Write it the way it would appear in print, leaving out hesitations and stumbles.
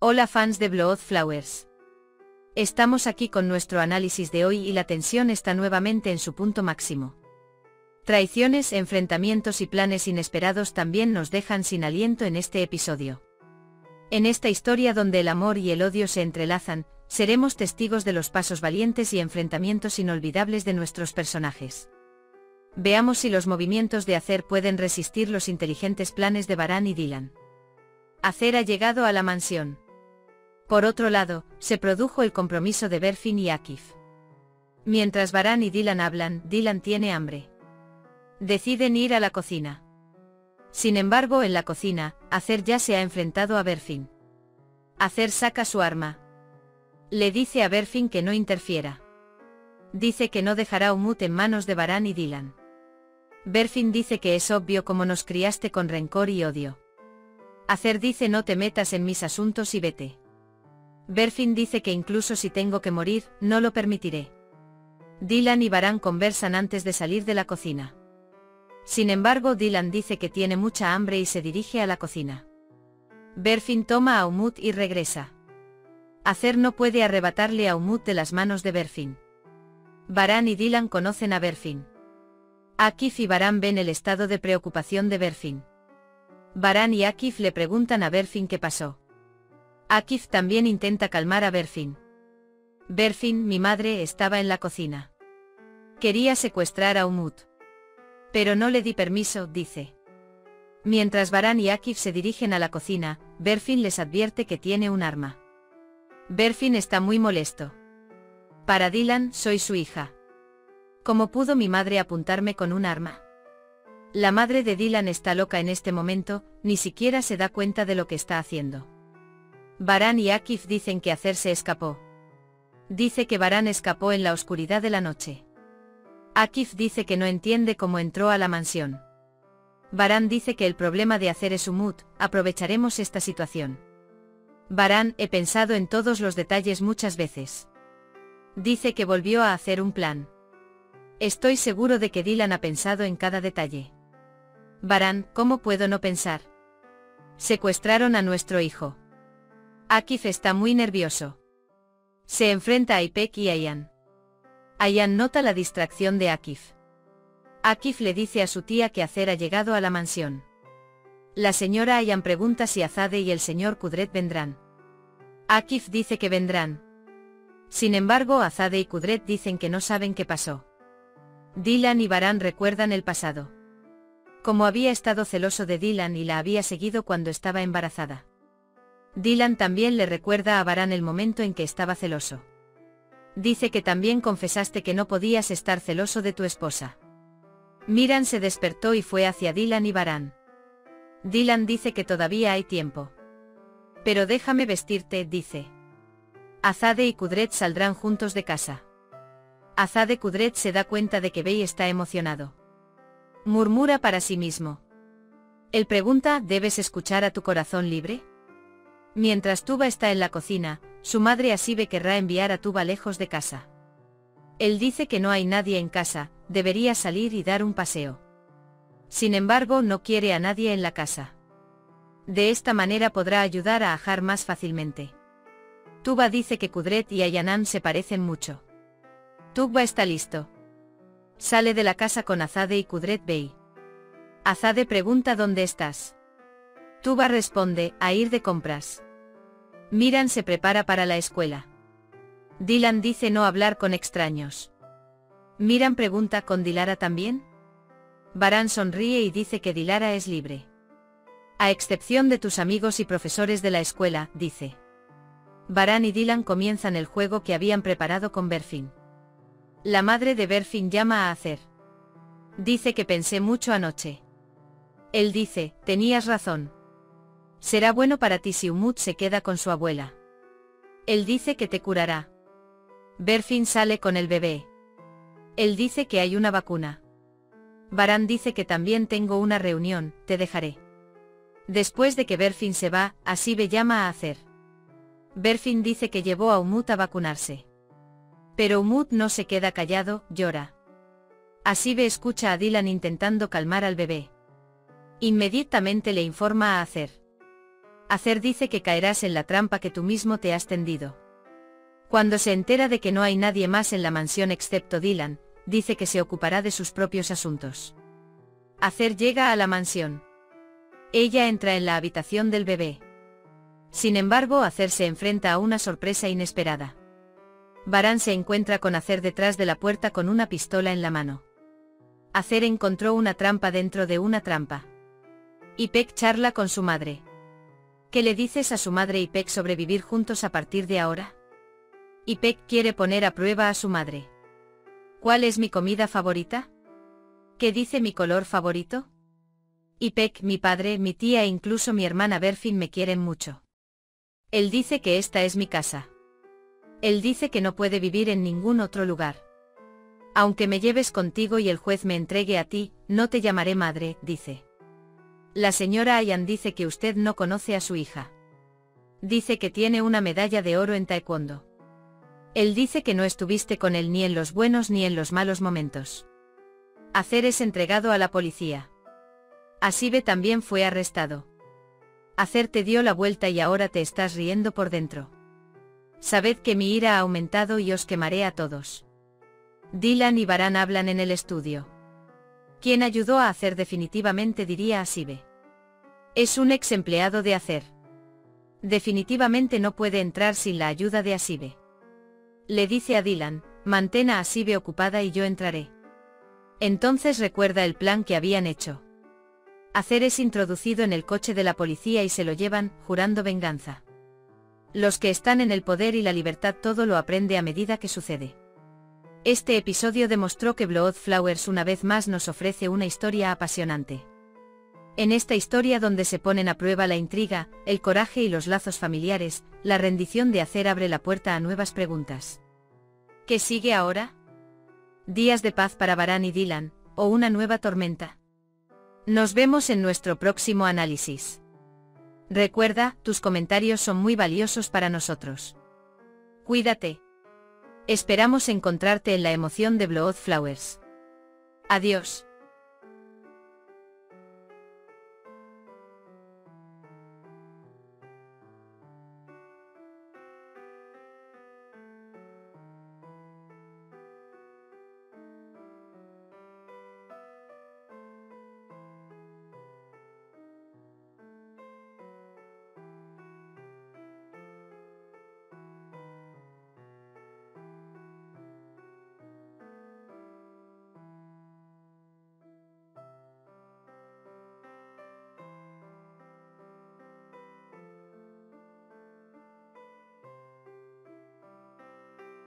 Hola fans de Bloodflowers. Estamos aquí con nuestro análisis de hoy y la tensión está nuevamente en su punto máximo. Traiciones, enfrentamientos y planes inesperados también nos dejan sin aliento en este episodio. En esta historia donde el amor y el odio se entrelazan, seremos testigos de los pasos valientes y enfrentamientos inolvidables de nuestros personajes. Veamos si los movimientos de Acer pueden resistir los inteligentes planes de Varan y Dylan. Acer ha llegado a la mansión. Por otro lado, se produjo el compromiso de Berfin y Akif. Mientras Varan y Dylan hablan, Dylan tiene hambre. Deciden ir a la cocina. Sin embargo, en la cocina, Acer ya se ha enfrentado a Berfin. Acer saca su arma. Le dice a Berfin que no interfiera. Dice que no dejará a Umut en manos de Varan y Dylan. Berfin dice que es obvio cómo nos criaste con rencor y odio. Acer dice no te metas en mis asuntos y vete. Berfin dice que incluso si tengo que morir, no lo permitiré. Dylan y Varan conversan antes de salir de la cocina. Sin embargo, Dylan dice que tiene mucha hambre y se dirige a la cocina. Berfin toma a Umut y regresa. Acer no puede arrebatarle a Umut de las manos de Berfin. Varan y Dylan conocen a Berfin. Akif y Varan ven el estado de preocupación de Berfin. Varan y Akif le preguntan a Berfin qué pasó. Akif también intenta calmar a Berfin. Berfin, mi madre, estaba en la cocina. Quería secuestrar a Umut. Pero no le di permiso, dice. Mientras Varan y Akif se dirigen a la cocina, Berfin les advierte que tiene un arma. Berfin está muy molesto. Para Dylan, soy su hija. ¿Cómo pudo mi madre apuntarme con un arma? La madre de Dylan está loca en este momento, ni siquiera se da cuenta de lo que está haciendo. Varan y Akif dicen que Acer se escapó. Dice que Varan escapó en la oscuridad de la noche. Akif dice que no entiende cómo entró a la mansión. Varan dice que el problema de Acer es Umut, aprovecharemos esta situación. Varan, he pensado en todos los detalles muchas veces. Dice que volvió a hacer un plan. Estoy seguro de que Dylan ha pensado en cada detalle. Varan, ¿cómo puedo no pensar? Secuestraron a nuestro hijo. Akif está muy nervioso. Se enfrenta a Ipek y Ayan. Ayan nota la distracción de Akif. Akif le dice a su tía que Acer ha llegado a la mansión. La señora Ayan pregunta si Azade y el señor Kudret vendrán. Akif dice que vendrán. Sin embargo, Azade y Kudret dicen que no saben qué pasó. Dylan y Varan recuerdan el pasado. Como había estado celoso de Dylan y la había seguido cuando estaba embarazada. Dylan también le recuerda a Varan el momento en que estaba celoso. Dice que también confesaste que no podías estar celoso de tu esposa. Miran se despertó y fue hacia Dylan y Varan. Dylan dice que todavía hay tiempo. Pero déjame vestirte, dice. Azade y Kudret saldrán juntos de casa. Azade Kudret se da cuenta de que Bey está emocionado. Murmura para sí mismo. Él pregunta, ¿debes escuchar a tu corazón libre? Mientras Tuba está en la cocina, su madre Asibe querrá enviar a Tuba lejos de casa. Él dice que no hay nadie en casa, debería salir y dar un paseo. Sin embargo, no quiere a nadie en la casa. De esta manera podrá ayudar a Ajar más fácilmente. Tuba dice que Kudret y Ayanan se parecen mucho. Tuba está listo. Sale de la casa con Azade y Kudret Bey. Azade pregunta ¿dónde estás? Tuba responde, a ir de compras. Miran se prepara para la escuela. Dylan dice no hablar con extraños. Miran pregunta ¿con Dilara también? Varan sonríe y dice que Dilara es libre. A excepción de tus amigos y profesores de la escuela, dice. Varan y Dylan comienzan el juego que habían preparado con Berfin. La madre de Berfin llama a Acer. Dice que pensé mucho anoche. Él dice, tenías razón. Será bueno para ti si Umut se queda con su abuela. Él dice que te curará. Berfin sale con el bebé. Él dice que hay una vacuna. Varan dice que también tengo una reunión, te dejaré. Después de que Berfin se va, Asibe llama a Acer. Berfin dice que llevó a Umut a vacunarse. Pero Umut no se queda callado, llora. Asibe escucha a Dylan intentando calmar al bebé. Inmediatamente le informa a Acer. Acer dice que caerás en la trampa que tú mismo te has tendido. Cuando se entera de que no hay nadie más en la mansión excepto Dylan, dice que se ocupará de sus propios asuntos. Acer llega a la mansión. Ella entra en la habitación del bebé. Sin embargo, Acer se enfrenta a una sorpresa inesperada. Baran se encuentra con Acer detrás de la puerta con una pistola en la mano. Acer encontró una trampa dentro de una trampa. Ipek charla con su madre. ¿Qué le dices a su madre Ipek sobre vivir juntos a partir de ahora? Ipek quiere poner a prueba a su madre. ¿Cuál es mi comida favorita? ¿Qué dice mi color favorito? Ipek, mi padre, mi tía e incluso mi hermana Berfin me quieren mucho. Él dice que esta es mi casa. Él dice que no puede vivir en ningún otro lugar. Aunque me lleves contigo y el juez me entregue a ti, no te llamaré madre, dice. La señora Ayan dice que usted no conoce a su hija. Dice que tiene una medalla de oro en taekwondo. Él dice que no estuviste con él ni en los buenos ni en los malos momentos. Acer es entregado a la policía. Asibe también fue arrestado. Acer te dio la vuelta y ahora te estás riendo por dentro. Sabed que mi ira ha aumentado y os quemaré a todos. Dylan y Baran hablan en el estudio. ¿Quién ayudó a Acer definitivamente? Diría Asibe. Es un ex empleado de Acer. Definitivamente no puede entrar sin la ayuda de Asibe. Le dice a Dylan, mantén a Asibe ocupada y yo entraré. Entonces recuerda el plan que habían hecho. Acer es introducido en el coche de la policía y se lo llevan, jurando venganza. Los que están en el poder y la libertad todo lo aprende a medida que sucede. Este episodio demostró que Blood Flowers una vez más nos ofrece una historia apasionante. En esta historia donde se ponen a prueba la intriga, el coraje y los lazos familiares, la rendición de Acer abre la puerta a nuevas preguntas. ¿Qué sigue ahora? ¿Días de paz para Baran y Dylan, o una nueva tormenta? Nos vemos en nuestro próximo análisis. Recuerda, tus comentarios son muy valiosos para nosotros. Cuídate. Esperamos encontrarte en la emoción de Blood Flowers. Adiós.